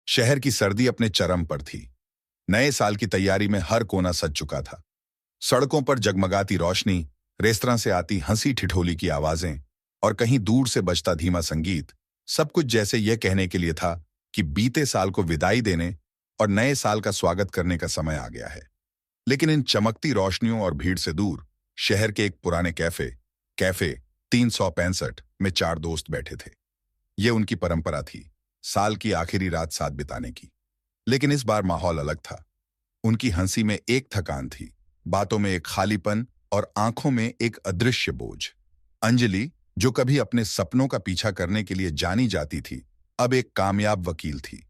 शहर की सर्दी अपने चरम पर थी। नए साल की तैयारी में हर कोना सज चुका था। सड़कों पर जगमगाती रोशनी, रेस्तरां से आती हंसी ठिठोली की आवाजें और कहीं दूर से बजता धीमा संगीत, सब कुछ जैसे यह कहने के लिए था कि बीते साल को विदाई देने और नए साल का स्वागत करने का समय आ गया है। लेकिन इन चमकती रोशनियों और भीड़ से दूर शहर के एक पुराने कैफे कैफे 365 में चार दोस्त बैठे थे। ये उनकी परंपरा थी, साल की आखिरी रात साथ बिताने की। लेकिन इस बार माहौल अलग था। उनकी हंसी में एक थकान थी, बातों में एक खालीपन और आंखों में एक अदृश्य बोझ। अंजलि, जो कभी अपने सपनों का पीछा करने के लिए जानी जाती थी, अब एक कामयाब वकील थी।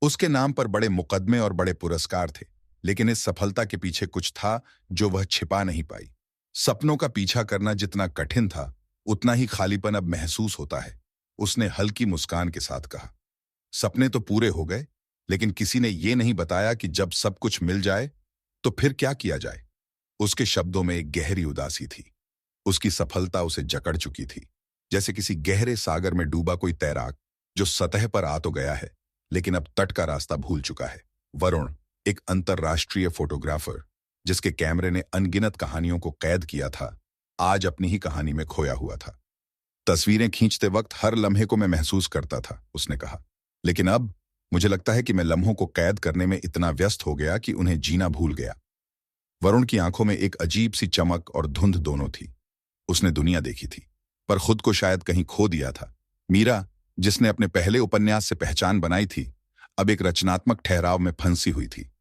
उसके नाम पर बड़े मुकदमे और बड़े पुरस्कार थे, लेकिन इस सफलता के पीछे कुछ था जो वह छिपा नहीं पाई। सपनों का पीछा करना जितना कठिन था, उतना ही खालीपन अब महसूस होता है। उसने हल्की मुस्कान के साथ कहा, सपने तो पूरे हो गए, लेकिन किसी ने यह नहीं बताया कि जब सब कुछ मिल जाए तो फिर क्या किया जाए। उसके शब्दों में एक गहरी उदासी थी। उसकी सफलता उसे जकड़ चुकी थी, जैसे किसी गहरे सागर में डूबा कोई तैराक जो सतह पर आ तो गया है, लेकिन अब तट का रास्ता भूल चुका है। वरुण, एक अंतर्राष्ट्रीय फोटोग्राफर जिसके कैमरे ने अनगिनत कहानियों को कैद किया था, आज अपनी ही कहानी में खोया हुआ था। तस्वीरें खींचते वक्त हर लम्हे को मैं महसूस करता था, उसने कहा, लेकिन अब मुझे लगता है कि मैं लम्हों को कैद करने में इतना व्यस्त हो गया कि उन्हें जीना भूल गया। वरुण की आंखों में एक अजीब सी चमक और धुंध दोनों थी। उसने दुनिया देखी थी, पर खुद को शायद कहीं खो दिया था। मीरा, जिसने अपने पहले उपन्यास से पहचान बनाई थी, अब एक रचनात्मक ठहराव में फंसी हुई थी।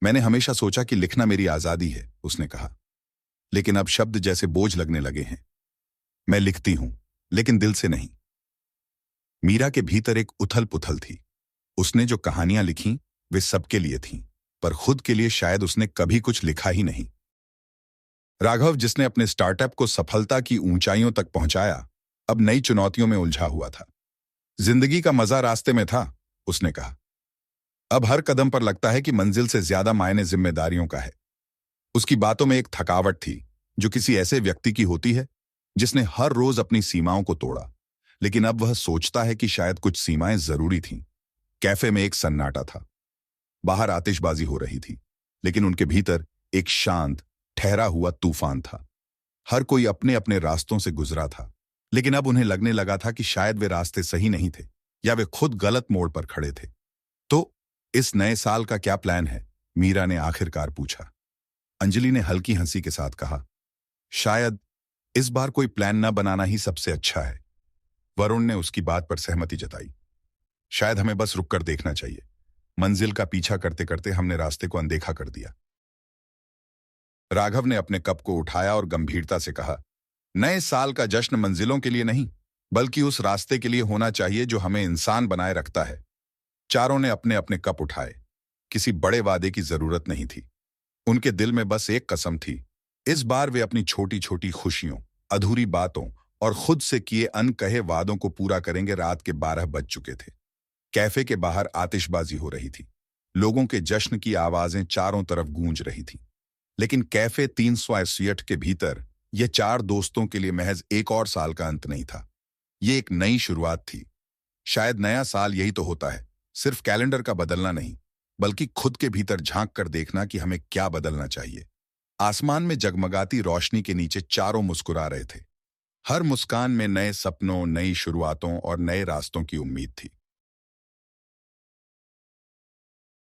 मैंने हमेशा सोचा कि लिखना मेरी आजादी है, उसने कहा, लेकिन अब शब्द जैसे बोझ लगने लगे हैं। मैं लिखती हूं, लेकिन दिल से नहीं। मीरा के भीतर एक उथल पुथल थी। उसने जो कहानियां लिखीं, वे सबके लिए थीं, पर खुद के लिए शायद उसने कभी कुछ लिखा ही नहीं। राघव, जिसने अपने स्टार्टअप को सफलता की ऊंचाइयों तक पहुंचाया, अब नई चुनौतियों में उलझा हुआ था। जिंदगी का मजा रास्ते में था, उसने कहा। अब हर कदम पर लगता है कि मंजिल से ज्यादा मायने जिम्मेदारियों का है। उसकी बातों में एक थकावट थी जो किसी ऐसे व्यक्ति की होती है जिसने हर रोज अपनी सीमाओं को तोड़ा, लेकिन अब वह सोचता है कि शायद कुछ सीमाएं जरूरी थीं। कैफे में एक सन्नाटा था। बाहर आतिशबाजी हो रही थी, लेकिन उनके भीतर एक शांत, ठहरा हुआ तूफान था। हर कोई अपने अपने रास्तों से गुजरा था, लेकिन अब उन्हें लगने लगा था कि शायद वे रास्ते सही नहीं थे, या वे खुद गलत मोड़ पर खड़े थे। तो इस नए साल का क्या प्लान है? मीरा ने आखिरकार पूछा। अंजलि ने हल्की हंसी के साथ कहा, शायद इस बार कोई प्लान न बनाना ही सबसे अच्छा है। वरुण ने उसकी बात पर सहमति जताई। शायद हमें बस रुककर देखना चाहिए। मंजिल का पीछा करते करते हमने रास्ते को अनदेखा कर दिया। राघव ने अपने कप को उठाया और गंभीरता से कहा, नए साल का जश्न मंजिलों के लिए नहीं, बल्कि उस रास्ते के लिए होना चाहिए जो हमें इंसान बनाए रखता है। चारों ने अपने अपने कप उठाए। किसी बड़े वादे की जरूरत नहीं थी। उनके दिल में बस एक कसम थी, इस बार वे अपनी छोटी छोटी खुशियों, अधूरी बातों और खुद से किए अनकहे वादों को पूरा करेंगे। रात के 12 बज चुके थे। कैफे के बाहर आतिशबाजी हो रही थी। लोगों के जश्न की आवाजें चारों तरफ गूंज रही थी। लेकिन कैफे 368 के भीतर यह चार दोस्तों के लिए महज एक और साल का अंत नहीं था। ये एक नई शुरुआत थी। शायद नया साल यही तो होता है, सिर्फ कैलेंडर का बदलना नहीं, बल्कि खुद के भीतर झांक कर देखना कि हमें क्या बदलना चाहिए। आसमान में जगमगाती रोशनी के नीचे चारों मुस्कुरा रहे थे। हर मुस्कान में नए सपनों, नई शुरुआतों और नए रास्तों की उम्मीद थी।